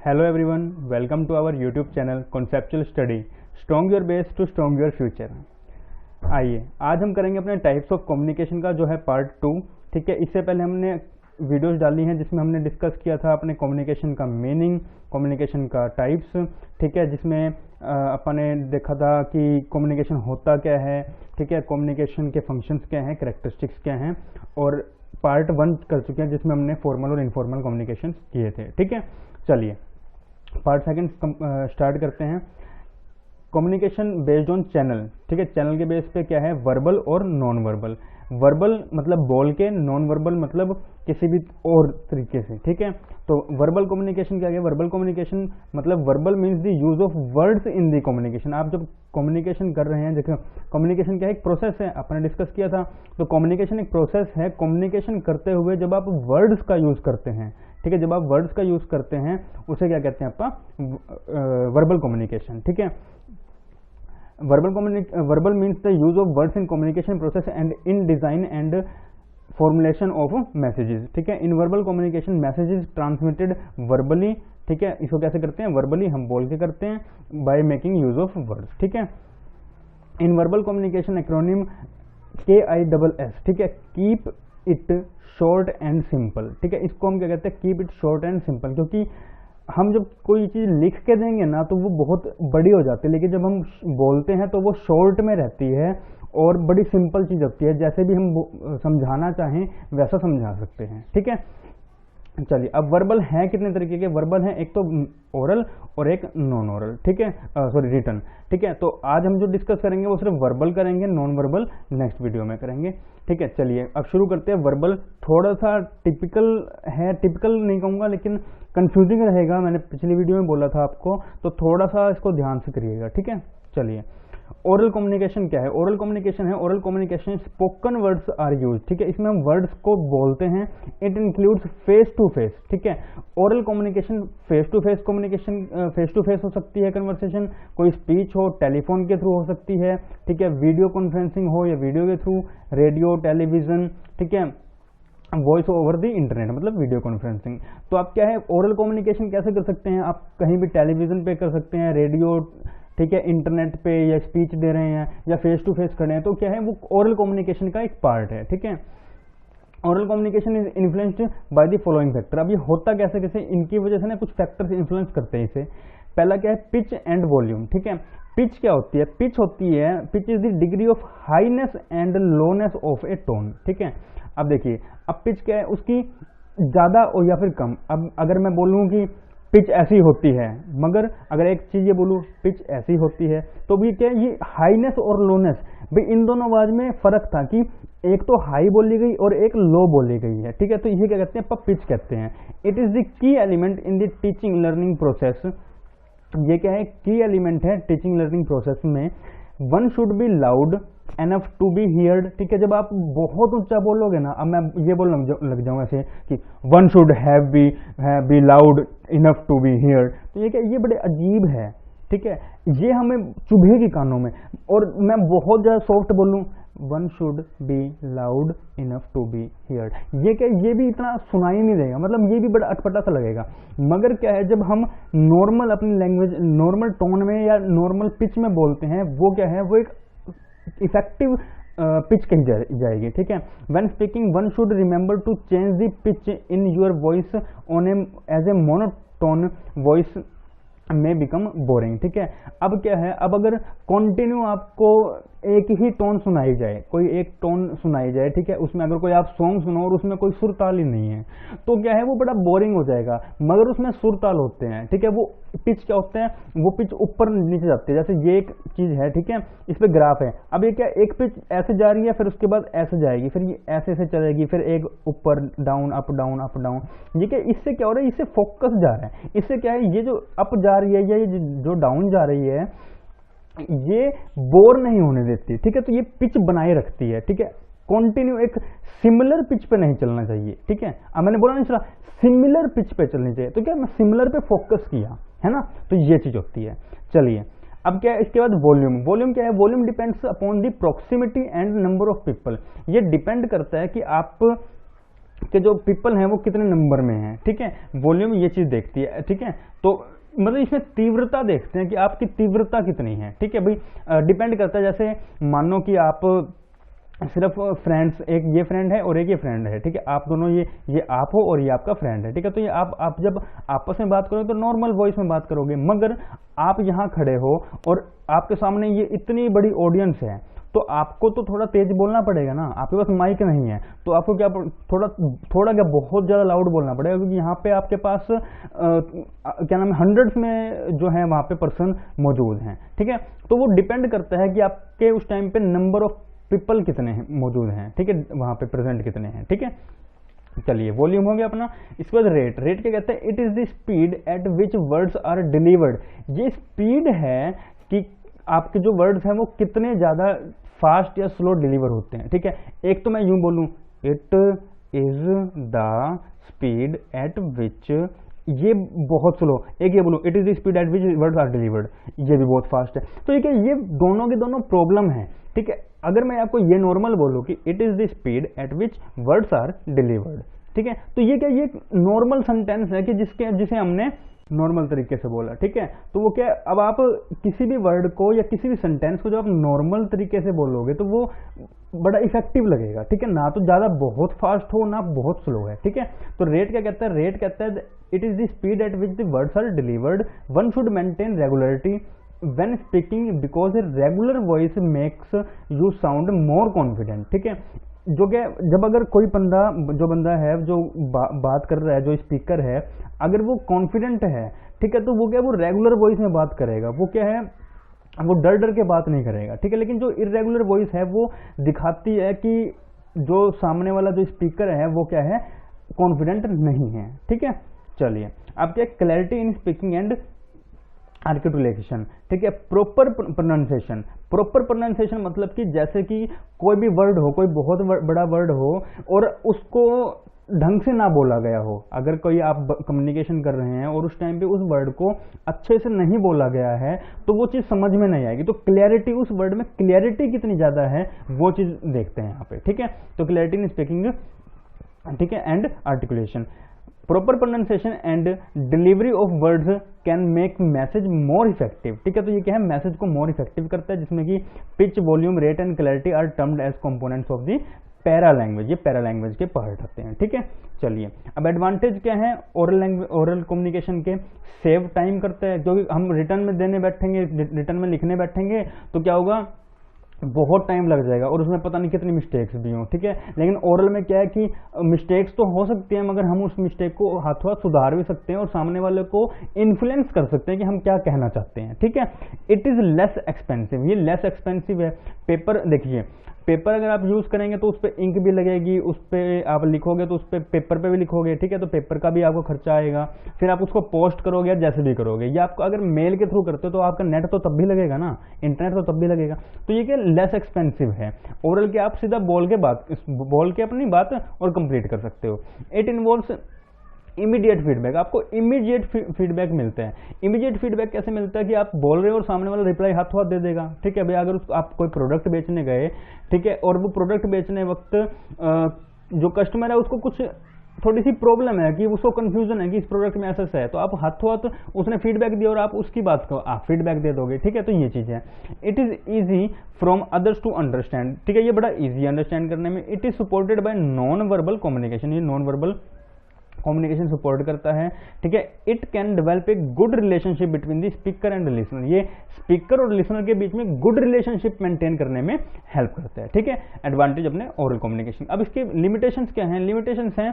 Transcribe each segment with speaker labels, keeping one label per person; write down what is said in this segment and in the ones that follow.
Speaker 1: Hello everyone, welcome to our YouTube channel Conceptual Study, Strong Your Base to Strong Your Future। आइए आज हम करेंगे अपने types of communication का जो है पार्ट 2। ठीक है, इससे पहले हमने वीडियोस डाली हैं जिसमें हमने डिस्कस किया था अपने कम्युनिकेशन का मीनिंग, कम्युनिकेशन का टाइप्स। ठीक है, जिसमें अपन ने देखा था कि कम्युनिकेशन होता क्या है, ठीक है, कम्युनिकेशन के फंक्शंस क्या हैं, कैरेक्टरिस्टिक्स क्या हैं, और पार्ट 1 कर चुके हैं जिसमें हमने फॉर्मल और इनफॉर्मल कम्युनिकेशन किए थे। ठीक है, चलिए पार्ट सेकंड स्टार्ट करते हैं। Communication based on channel. ठीक है, चैनल के बेस पे क्या है, वर्बल और नॉन वर्बल। वर्बल मतलब बोल के, नॉन वर्बल मतलब किसी भी और तरीके से। ठीक है, तो वर्बल कम्युनिकेशन क्या है, वर्बल कम्युनिकेशन मतलब verbal means the use of words in the communication. आप जब कम्युनिकेशन कर रहे हैं, देखो कम्युनिकेशन क्या है, एक प्रोसेस है, आपने डिस्कस किया था। तो कम्युनिकेशन एक प्रोसेस है। कम्युनिकेशन करते हुए जब आप वर्ड्स का यूज करते हैं, ठीक है, जब आप वर्ड्स का यूज करते हैं उसे क्या कहते हैं, आपका वर्बल कम्युनिकेशन। ठीक है, verbal means the use of words in communication process and in design and formulation of messages। ठीक है, in verbal communication messages transmitted verbally. ठीक है, इसको कैसे करते हैं, वर्बली हम बोल के करते हैं by making use of words. ठीक है, in verbal communication acronym KISS। ठीक है, keep it short and simple. ठीक है, इसको हम क्या कहते हैं, keep it short and simple, क्योंकि हम जब कोई चीज़ लिख के देंगे ना तो वो बहुत बड़ी हो जाती है, लेकिन जब हम बोलते हैं तो वो शॉर्ट में रहती है और बड़ी सिंपल चीज़ होती है। जैसे भी हम समझाना चाहें वैसा समझा सकते हैं। ठीक है, चलिए अब वर्बल है कितने तरीके के, वर्बल हैं एक तो ओरल और एक नॉन ओरल। ठीक है, सॉरी रिटन। ठीक है, तो आज हम जो डिस्कस करेंगे वो सिर्फ वर्बल करेंगे, नॉन वर्बल नेक्स्ट वीडियो में करेंगे। ठीक है, चलिए अब शुरू करते हैं। वर्बल थोड़ा सा टिपिकल है, टिपिकल नहीं कहूँगा लेकिन कंफ्यूजिंग रहेगा, मैंने पिछली वीडियो में बोला था आपको, तो थोड़ा सा इसको ध्यान से करिएगा। ठीक है, चलिए ओरल कम्युनिकेशन क्या है, ओरल कम्युनिकेशन है, oral communication spoken words are use. ठीक है, इसमें हम वर्ड्स को बोलते हैं। It includes face to face. ठीक है, oral communication face to face communication, face to face हो सकती है कन्वर्सेशन, कोई स्पीच हो टेलीफोन के थ्रू हो सकती है। ठीक है, वीडियो कॉन्फ्रेंसिंग हो या वीडियो के थ्रू, रेडियो, टेलीविजन। ठीक है, वॉइस ओवर द इंटरनेट मतलब वीडियो कॉन्फ्रेंसिंग। तो आप क्या है, ओरल कम्युनिकेशन कैसे कर सकते हैं, आप कहीं भी टेलीविजन पे कर सकते हैं, रेडियो, ठीक है, इंटरनेट पे, या स्पीच दे रहे हैं या फेस टू फेस खड़े हैं, तो क्या है वो ओरल कम्युनिकेशन का एक पार्ट है। ठीक है, oral communication is influenced by the following factor. अब ये होता कैसे कैसे, इनकी वजह से ना कुछ फैक्टर्स इन्फ्लुएंस करते हैं इसे। पहला क्या है, पिच एंड वॉल्यूम। ठीक है, पिच क्या होती है, पिच होती है, pitch is the degree of highness and lowness of a tone. ठीक है, अब देखिए अब पिच क्या है, उसकी ज्यादा और या फिर कम। अब अगर मैं बोलूं कि पिच ऐसी होती है, मगर अगर एक चीज ये बोलूं पिच ऐसी होती है, तो भी क्या है, ये हाईनेस और लोनेस, भाई इन दोनों आवाज में फर्क था कि एक तो हाई बोली गई और एक लो बोली गई है। ठीक है, तो ये क्या कहते हैं, पिच कहते हैं। It is the key element in the teaching learning process. ये क्या है, की एलिमेंट है टीचिंग लर्निंग प्रोसेस में। One should be loud enough to be heard. ठीक है, जब आप बहुत ऊंचा बोलोगे ना, अब मैं ये बोलने लग जाऊं ऐसे कि one should have be loud enough to be heard, तो ये क्या, ये बड़े अजीब है। ठीक है, ये हमें चुभेगी कानों में। और मैं बहुत ज्यादा सॉफ्ट बोलूं, one should be loud enough to be heard, ये क्या, ये भी इतना सुनाई नहीं देगा, मतलब ये भी बड़ा अटपटा सा लगेगा। मगर क्या है, जब हम नॉर्मल अपनी लैंग्वेज नॉर्मल टोन में या नॉर्मल पिच में बोलते हैं, वो क्या है, वो एक इफेक्टिव पिच कही जाएगी। ठीक है, when speaking one should remember to change the pitch in your voice on as a monotone voice may become boring. ठीक है, अब क्या है, अब अगर कंटिन्यू आपको एक ही टोन सुनाई जाए, कोई एक टोन सुनाई जाए, ठीक है, उसमें अगर कोई आप सॉन्ग सुनो और उसमें कोई सुर ताल ही नहीं है, तो क्या है, वो बड़ा बोरिंग हो जाएगा। मगर उसमें सुर ताल होते हैं, ठीक है, वो पिच क्या होते हैं, वो पिच ऊपर नीचे जाती है। जैसे ये एक चीज है, ठीक है, इस पे ग्राफ है, अब ये क्या, एक पिच ऐसे जा रही है, फिर उसके बाद ऐसे जाएगी, फिर ये ऐसे से चलेगी, फिर एक ऊपर down up down up down. ये क्या, इससे क्या हो रहा है, इससे फोकस जा रहा है। इससे क्या है, ये जो अप जा रही है या ये जो डाउन जा रही है, ये बोर नहीं होने देती। ठीक है, तो ये पिच बनाए रखती है। ठीक है, कंटिन्यू एक सिमिलर पिच पे नहीं चलना चाहिए। ठीक है, अब मैंने बोला नहीं चला, सिमिलर पिच पे चलनी चाहिए, तो क्या मैं सिमिलर पे फोकस किया है ना, तो ये चीज होती है। चलिए अब क्या है, इसके बाद वॉल्यूम। वॉल्यूम क्या है, volume depends upon the proximity and number of people. ये डिपेंड करता है कि आप कि जो पीपल हैं वो कितने नंबर में हैं, ठीक है। वॉल्यूम ये चीज देखती है, ठीक है। तो मतलब इसमें तीव्रता देखते हैं कि आपकी तीव्रता कितनी है, ठीक है भाई। डिपेंड करता है, जैसे मानो कि आप सिर्फ फ्रेंड्स, एक ये फ्रेंड है और एक ये फ्रेंड है, ठीक है। आप दोनों, ये आप हो और ये आपका फ्रेंड है, ठीक है। तो ये आप जब आपस में बात करोगे तो नॉर्मल वॉइस में बात करोगे, मगर आप यहाँ खड़े हो और आपके सामने ये इतनी बड़ी ऑडियंस है, तो आपको तो थोड़ा तेज बोलना पड़ेगा ना। आपके पास माइक नहीं है तो आपको क्या थोड़ा क्या बहुत ज्यादा लाउड बोलना पड़ेगा, क्योंकि यहाँ पे आपके पास क्या नाम है, हंड्रेड्स में जो है वहां पे पर्सन मौजूद हैं, ठीक है। तो वो डिपेंड करता है कि आपके उस टाइम पे नंबर ऑफ पीपल कितने हैं मौजूद हैं, ठीक है, वहां पे प्रेजेंट कितने हैं, ठीक है। चलिए, वॉल्यूम हो गया अपना। इसके बाद रेट क्या कहते हैं, it is the speed at which words are delivered. ये स्पीड है कि आपके जो वर्ड्स हैं वो कितने ज्यादा फास्ट या स्लो डिलीवर होते हैं, ठीक है। एक तो मैं यूं बोलूं, it is the speed at which, ये बहुत स्लो। एक ये बोलूं, it is the speed at which words are delivered, ये भी बहुत फास्ट है। तो ये दोनों के दोनों प्रॉब्लम है, ठीक है। अगर मैं आपको ये नॉर्मल बोलूं कि it is the speed at which words are delivered, ठीक है, तो ये क्या, ये नॉर्मल सेंटेंस है कि जिसे हमने नॉर्मल तरीके से बोला, ठीक है। तो वो क्या, अब आप किसी भी वर्ड को या किसी भी सेंटेंस को जो आप नॉर्मल तरीके से बोलोगे तो वो बड़ा इफेक्टिव लगेगा, ठीक है, ना तो ज्यादा बहुत फास्ट हो ना बहुत स्लो है, ठीक है। तो रेट क्या कहता है, रेट कहता है it is the speed at which the words are delivered, one should maintain regularity when speaking because a regular voice makes you sound more confident, ठीक है। जो कि जब अगर कोई बंदा है जो बात कर रहा है, जो स्पीकर है, अगर वो कॉन्फिडेंट है, ठीक है, तो वो क्या, वो रेगुलर वॉइस में बात करेगा, वो क्या है, वो डर के बात नहीं करेगा, ठीक है। लेकिन जो इरेगुलर वॉइस है वो दिखाती है कि जो सामने वाला जो स्पीकर है वो क्या है, कॉन्फिडेंट नहीं है, ठीक है। चलिए, अब क्या, clarity in speaking and articulation, ठीक है। प्रॉपर प्रोनाउंसिएशन मतलब कि जैसे कि कोई भी वर्ड हो, कोई बहुत बड़ा वर्ड हो और उसको ढंग से ना बोला गया हो। अगर कोई आप कम्युनिकेशन कर रहे हैं और उस टाइम पे उस वर्ड को अच्छे से नहीं बोला गया है तो वो चीज समझ में नहीं आएगी। तो क्लैरिटी, उस वर्ड में क्लैरिटी कितनी ज्यादा है वो चीज देखते हैं यहाँ पे, ठीक है। तो क्लैरिटी इन स्पीकिंग, ठीक है, and articulation. Proper pronunciation and delivery of words can make message more effective, ठीक है। तो ये क्या है, मैसेज को मोर इफेक्टिव करता है, जिसमें कि pitch, volume, rate and clarity are termed as components of the para language. ये पैरा लैंग्वेज के पार्ट होते हैं, ठीक है। चलिए, अब एडवांटेज क्या है ओरल कम्युनिकेशन के, सेव टाइम करता है, क्योंकि हम रिटर्न में देने बैठेंगे, रिटर्न में लिखने बैठेंगे तो क्या होगा, बहुत टाइम लग जाएगा और उसमें पता नहीं कितनी मिस्टेक्स भी हों, ठीक है। लेकिन ओरल में क्या है कि मिस्टेक्स तो हो सकती है, मगर हम उस मिस्टेक को हाथों हाथ सुधार भी सकते हैं और सामने वाले को इन्फ्लुएंस कर सकते हैं कि हम क्या कहना चाहते हैं, ठीक है। इट इज लेस एक्सपेंसिव, ये लेस एक्सपेंसिव है। पेपर देखिए, पेपर अगर आप यूज करेंगे तो उस पर इंक भी लगेगी, उस पर आप लिखोगे तो उस पर पेपर पे भी लिखोगे, ठीक है। तो पेपर का भी आपको खर्चा आएगा, फिर आप उसको पोस्ट करोगे या जैसे भी करोगे, या आपको अगर मेल के थ्रू करते हो तो आपका नेट तो तब भी लगेगा ना, इंटरनेट तो तब भी लगेगा। तो ये क्या, लेस एक्सपेंसिव है। ओरल के आप सीधा बोल के अपनी बात और कंप्लीट कर सकते हो। इट इन्वॉल्व्स इमीडिएट फीडबैक, आपको इमीडिएट फीडबैक मिलते हैं। इमीडिएट फीडबैक कैसे मिलता है कि आप बोल रहे हो और सामने वाला रिप्लाई हाथों हाथ दे देगा, ठीक है। भाई अगर आप कोई प्रोडक्ट बेचने गए, ठीक है, और वो प्रोडक्ट बेचने वक्त जो कस्टमर है उसको कुछ थोड़ी सी प्रॉब्लम है कि उसको कंफ्यूजन है कि इस प्रोडक्ट में ऐसा है, तो आप हाथों हाथ उसने फीडबैक दिया और आप उसकी बात को आप फीडबैक दे दोगे, ठीक है। तो ये चीज है। It is easy from others to understand, ठीक है, ये बड़ा ईजी अंडरस्टैंड करने में। It is supported by non verbal communication, ये नॉन वर्बल कम्युनिकेशन सपोर्ट करता है, ठीक है। It can develop a good relationship between the speaker and listener, ये स्पीकर और लिसनर के बीच में गुड रिलेशनशिप मेंटेन करने में हेल्प करता है, ठीक है। एडवांटेज अपने ओरल कम्युनिकेशन। अब इसके लिमिटेशंस क्या हैं, लिमिटेशंस हैं,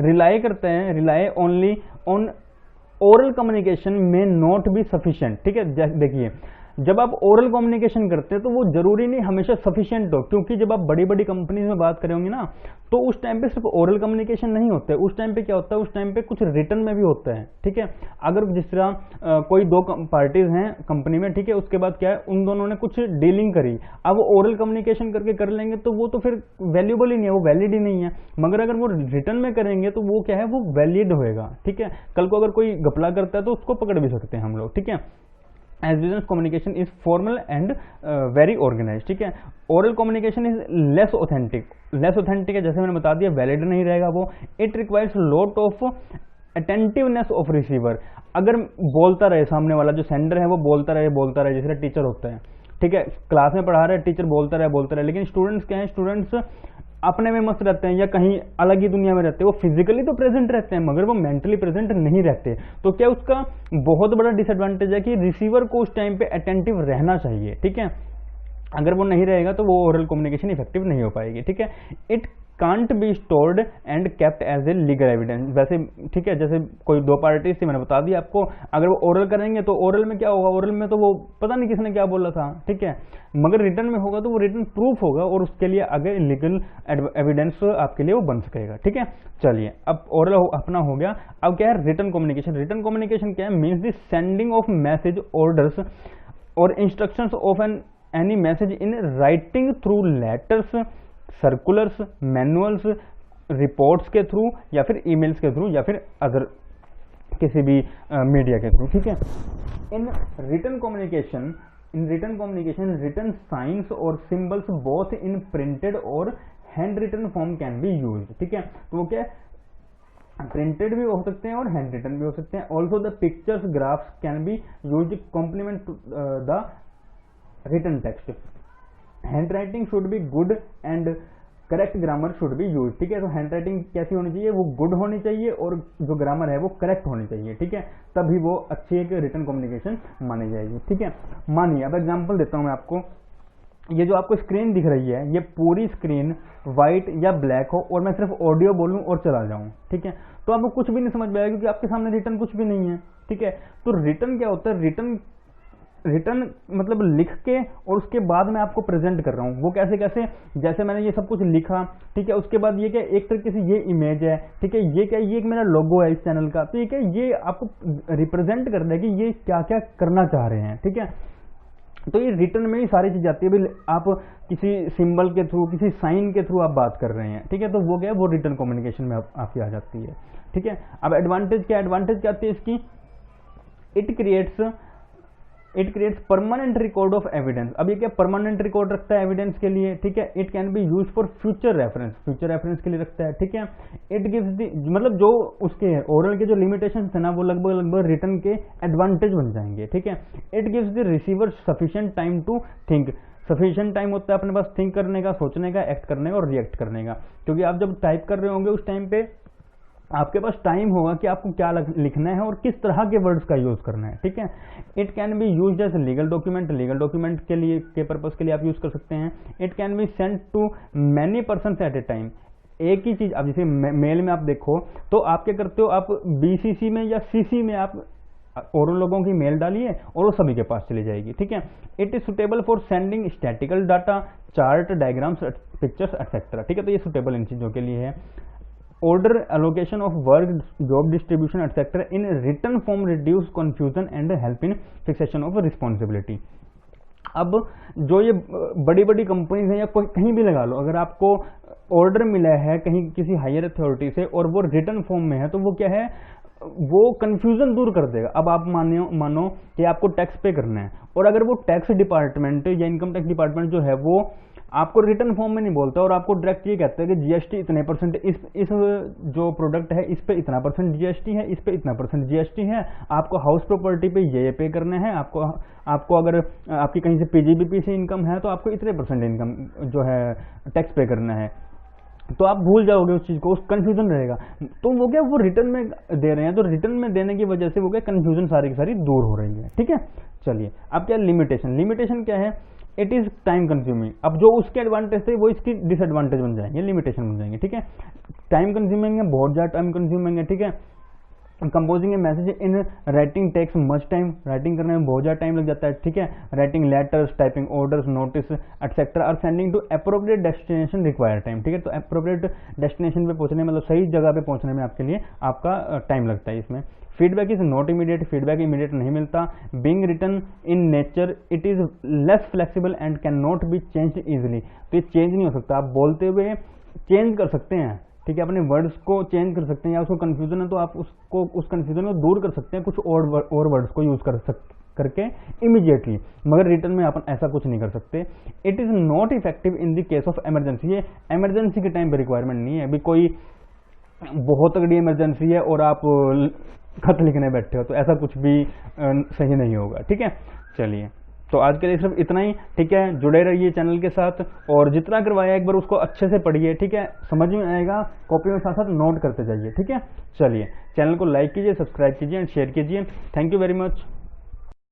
Speaker 1: rely only on oral communication में नॉट बी सफिशिएंट, ठीक है। देखिए, जब आप ओरल कम्युनिकेशन करते हैं तो वो जरूरी नहीं हमेशा सफिशिएंट हो, क्योंकि जब आप बड़ी बड़ी कंपनीज में बात करेंगे ना तो उस टाइम पे सिर्फ ओरल कम्युनिकेशन नहीं होता है, उस टाइम पे क्या होता है, उस टाइम पे कुछ रिटर्न में भी होता है, ठीक है। अगर जिस तरह कोई दो पार्टीज हैं कंपनी में, ठीक है, उसके बाद क्या है, उन दोनों ने कुछ डीलिंग करी, अब वो ओरल कम्युनिकेशन करके कर लेंगे तो वो तो फिर वैल्यूबल ही नहीं है, वो वैलिड ही नहीं है। मगर अगर वो रिटर्न में करेंगे तो वो क्या है, वो वैलिड होएगा, ठीक है। कल को अगर कोई घपला करता है तो उसको पकड़ भी सकते हैं हम लोग, ठीक है। As business communication is formal and very organise, ठीक है। Oral communication is less authentic है, जैसे मैंने बता दिया, वैलिड नहीं रहेगा वो। It requires lot of attentiveness of receiver, अगर बोलता रहे सामने वाला जो सेंडर है वो बोलता रहे, जैसे टीचर होता है, ठीक है, क्लास में पढ़ा रहे टीचर बोलता रहे, लेकिन स्टूडेंट्स क्या है, स्टूडेंट्स अपने में मस्त रहते हैं या कहीं अलग ही दुनिया में रहते हैं, वो फिजिकली तो प्रेजेंट रहते हैं मगर वो मेंटली प्रेजेंट नहीं रहते। तो क्या उसका बहुत बड़ा डिसएडवांटेज है कि रिसीवर को उस टाइम पे अटेंटिव रहना चाहिए, ठीक है। अगर वो नहीं रहेगा तो वो ओरल कम्युनिकेशन इफेक्टिव नहीं हो पाएगी, ठीक है। It can't be stored and kept as a legal evidence, वैसे ठीक है, जैसे कोई दो पार्टीज थी, मैंने बता दिया आपको, अगर वो ओरल करेंगे तो ओरल में क्या होगा, ओरल में तो वो पता नहीं किसने क्या बोला था, ठीक है, मगर रिटर्न में होगा तो वो रिटर्न प्रूफ होगा और उसके लिए आगे लीगल एविडेंस आपके लिए वो बन सकेगा, ठीक है। चलिए, अब ओरल अपना हो गया, अब क्या है रिटर्न कम्युनिकेशन। रिटर्न कम्युनिकेशन क्या है, means the sending of message, orders और instructions of any message in writing through letters, circulars, manuals, reports के थ्रू या फिर ईमेल्स के थ्रू या फिर अदर किसी भी मीडिया के थ्रू, ठीक है। In written communication written signs और सिंबल्स बोथ इन प्रिंटेड और hand written form can be use, ठीक है। तो वो क्या प्रिंटेड भी हो सकते हैं और हैंड रिटन भी हो सकते हैं। Also the pictures, graphs can be use complement to the written text. Hand writing should be good and correct grammar should be use, ठीक है। तो हैंड राइटिंग कैसी होनी चाहिए, वो गुड होनी चाहिए और जो ग्रामर है वो करेक्ट होनी चाहिए, ठीक है, तभी वो अच्छी एक रिटन कम्युनिकेशन मानी जाएगी, ठीक है। मानिए, अब एग्जांपल देता हूं मैं आपको, ये जो आपको स्क्रीन दिख रही है, ये पूरी स्क्रीन व्हाइट या ब्लैक हो और मैं सिर्फ ऑडियो बोलूं और चला जाऊं, ठीक है, तो आपको कुछ भी नहीं समझ में आएगा क्योंकि आपके सामने रिटन कुछ भी नहीं है, ठीक है। तो रिटन क्या होता है, रिटर्न मतलब लिख के और उसके बाद मैं आपको प्रेजेंट कर रहा हूं, वो कैसे, जैसे मैंने ये सब कुछ लिखा, ठीक है, उसके बाद ये क्या एक तरीके से ये इमेज है, ठीक है, ये क्या, ये एक मेरा लोगो है इस चैनल का, तो ये क्या, ये आपको रिप्रेजेंट कर रहा है कि ये क्या क्या करना चाह रहे हैं, ठीक है। तो ये रिटर्न में ही सारी चीज आती है, भाई आप किसी सिंबल के थ्रू, किसी साइन के थ्रू आप बात कर रहे हैं, ठीक है, तो वो क्या है, वो रिटर्न कम्युनिकेशन में आपकी आ जाती है, ठीक है। अब एडवांटेज क्या आती है इसकी, it creates permanent record of evidence. अब ये क्या परमानेंट रिकॉर्ड रखता है एविडेंस के लिए, ठीक है। It can be use for future reference के लिए रखता है, ठीक है। इट गिव्स द मतलब जो उसके ओरल के जो लिमिटेशन थे ना, वो लगभग रिटर्न के एडवांटेज बन जाएंगे, ठीक है। It gives the receiver sufficient time to think, sufficient time होता है अपने पास थिंक करने का, सोचने का, एक्ट करने का और रिएक्ट करने का, क्योंकि आप जब टाइप कर रहे होंगे उस टाइम पे आपके पास टाइम होगा कि आपको क्या लिखना है और किस तरह के वर्ड्स का यूज करना है, ठीक है। It can be used as legal document के लिए के पर्पस के लिए आप यूज कर सकते हैं। It can be sent to many persons at a time, एक ही चीज, अब जैसे मेल में आप देखो तो आप क्या करते हो, आप बीसीसी में या सीसी में आप और उन लोगों की मेल डालिए और वो सभी के पास चली जाएगी, ठीक है। It is suitable for sending statistical data, chart, diagrams, pictures etcetera, ठीक है। तो ये सुटेबल इन चीजों के लिए है। order allocation of work, job distribution etc. in written form reduce confusion and help in fixation of responsibility। अब जो ये बड़ी बड़ी कंपनीज हैं या कहीं भी लगा लो, अगर आपको ऑर्डर मिला है कहीं किसी हायर अथॉरिटी से और वो रिटर्न फॉर्म में है, तो वो क्या है, वो कंफ्यूजन दूर कर देगा। अब आप मानो कि आपको टैक्स पे करना है और अगर वो टैक्स डिपार्टमेंट या इनकम टैक्स डिपार्टमेंट जो है वो आपको रिटर्न फॉर्म में नहीं बोलता और आपको डायरेक्ट ये कहता है कि जीएसटी इतने परसेंट, इस जो प्रोडक्ट है इस पे इतना परसेंट जीएसटी है, इस पे इतना परसेंट जीएसटी है, आपको हाउस प्रॉपर्टी पे ये पे करना है, आपको अगर आपकी कहीं से पीजीबीपी से इनकम है तो आपको इतने परसेंट इनकम जो है टैक्स पे करना है, तो आप भूल जाओगे उस चीज को, उस कंफ्यूजन रहेगा। तो वो क्या, वो रिटर्न में दे रहे हैं, तो रिटर्न में देने की वजह से वो क्या कंफ्यूजन सारी की सारी दूर हो रही है, ठीक है। चलिए, अब क्या लिमिटेशन क्या है, इट इज टाइम कंज्यूमिंग। अब जो उसके एडवांटेज थे वो इसकी डिसएडवांटेज बन जाएंगे, लिमिटेशन बन जाएंगे, ठीक है। टाइम कंज्यूमिंग है, बहुत ज्यादा टाइम कंज्यूमिंग है, ठीक है। Composing a message in writing takes much time, writing करने में बहुत ज्यादा टाइम लग जाता है, ठीक है। Writing letters, typing orders, notice etcetera are sending to appropriate destination require time, ठीक है। तो अप्रोप्रिएट डेस्टिनेशन पे पहुंचने मतलब सही जगह पे पहुंचने में आपके लिए आपका टाइम लगता है इसमें। Feedback is not immediate, feedback immediate नहीं मिलता। Being written in nature it is less flexible and can not be changed easily, तो ये चेंज नहीं हो सकता, आप बोलते हुए चेंज कर सकते हैं, ठीक है, अपने वर्ड्स को चेंज कर सकते हैं, या उसको कंफ्यूजन है तो आप उसको उस कंफ्यूजन को दूर कर सकते हैं, कुछ और वर्ड्स को यूज करके इमीडिएटली, मगर रिटर्न में अपन ऐसा कुछ नहीं कर सकते। It is not effective in the case of emergency, ये इमरजेंसी के टाइम पे रिक्वायरमेंट नहीं है। अभी कोई बहुत तगड़ी इमरजेंसी है और आप खत लिखने बैठे हो तो ऐसा कुछ भी सही नहीं होगा, ठीक है। चलिए, तो आज के लिए सिर्फ इतना ही, ठीक है। जुड़े रहिए चैनल के साथ और जितना करवाया एक बार उसको अच्छे से पढ़िए, ठीक है, समझ में आएगा, कॉपी में साथ साथ नोट करते जाइए, ठीक है। चलिए, चैनल को लाइक कीजिए, सब्सक्राइब कीजिए एंड शेयर कीजिए। Thank you very much.